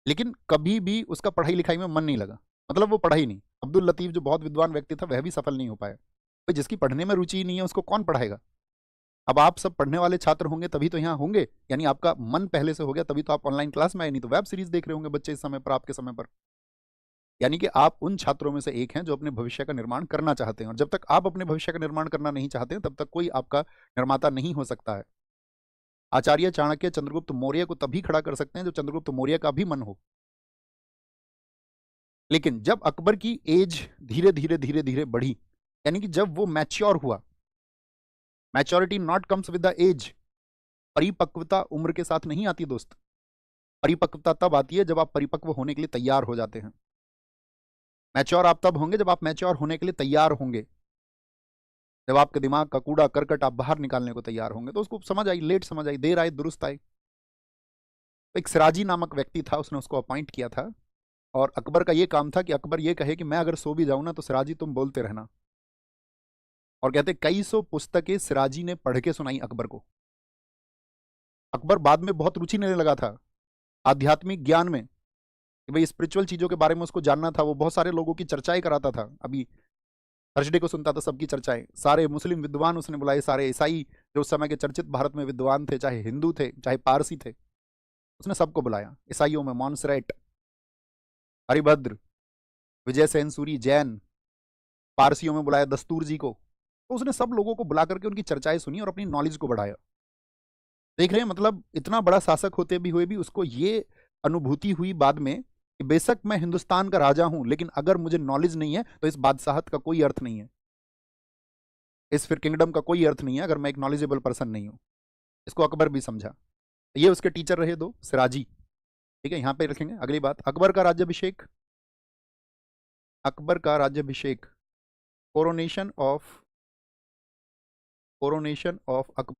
लेकिन कभी भी उसका पढ़ाई लिखाई में मन नहीं लगा, मतलब वो पढ़ा ही नहीं। अब्दुल लतीफ जो बहुत विद्वान व्यक्ति था वह भी सफल नहीं हो पाया। भाई जिसकी पढ़ने में रुचि ही नहीं है उसको कौन पढ़ाएगा। अब आप सब पढ़ने वाले छात्र होंगे तभी तो यहाँ होंगे, यानी आपका मन पहले से हो गया तभी तो आप ऑनलाइन क्लास में आए, नहीं तो वेब सीरीज देख रहे होंगे बच्चे इस समय पर, आपके समय पर। यानी कि आप उन छात्रों में से एक हैं जो अपने भविष्य का निर्माण करना चाहते हैं, और जब तक आप अपने भविष्य का निर्माण करना नहीं चाहते हैं तब तक कोई आपका निर्माता नहीं हो सकता है। आचार्य चाणक्य चंद्रगुप्त मौर्य को तभी खड़ा कर सकते हैं जब चंद्रगुप्त मौर्य का भी मन हो। लेकिन जब अकबर की एज धीरे धीरे धीरे धीरे बढ़ी, यानी कि जब वो मैच्योर हुआ, maturity not comes with the age, परिपक्वता उम्र के साथ नहीं आती दोस्त। परिपक्वता तब आती है जब आप परिपक्व होने के लिए तैयार हो जाते हैं। मैच्योर आप तब होंगे जब आप मैच्योर होने के लिए तैयार होंगे, जब आपके दिमाग का कूड़ा करकट आप बाहर निकालने को तैयार होंगे। तो उसको समझ आई, लेट समझ आई, देर आए दुरुस्त आए। एक सिराजी नामक व्यक्ति था, उसने उसको अपॉइंट किया था, और अकबर का ये काम था कि अकबर ये कहे कि मैं अगर सो भी जाऊं ना तो सिराजी तुम बोलते रहना। और कहते कई सौ पुस्तकें सिराजी ने पढ़ के सुनाई अकबर को। अकबर बाद में बहुत रुचि लेने लगा था आध्यात्मिक ज्ञान में, कि भाई स्पिरिचुअल चीजों के बारे में उसको जानना था। वो बहुत सारे लोगों की चर्चाएं कराता था। अभी थर्सडे को सुनता था सबकी चर्चाएं, सारे मुस्लिम विद्वान उसने बुलाए, सारे ईसाई जो उस समय के चर्चित भारत में विद्वान थे, चाहे हिंदू थे चाहे पारसी थे, उसने सबको बुलाया। ईसाइयों में मॉन्सरेट, हरिभद्र, विजय सेन सूरी जैन, पारसियों में बुलाया दस्तूर जी को। तो उसने सब लोगों को बुला करके उनकी चर्चाएं सुनी और अपनी नॉलेज को बढ़ाया। देख रहे हैं, मतलब इतना बड़ा शासक होते भी हुए भी उसको ये अनुभूति हुई बाद में कि बेशक मैं हिंदुस्तान का राजा हूं, लेकिन अगर मुझे नॉलेज नहीं है तो इस बादशाहत का कोई अर्थ नहीं है, इस फिर किंगडम का कोई अर्थ नहीं है अगर मैं एक नॉलेजेबल पर्सन नहीं हूं। इसको अकबर भी समझा। ये उसके टीचर रहे दो सिराजी। ठीक है, यहां पे रखेंगे। अगली बात, अकबर का राज्याभिषेक। अकबर का राज्याभिषेक, कोरोनेशन ऑफ अकबर।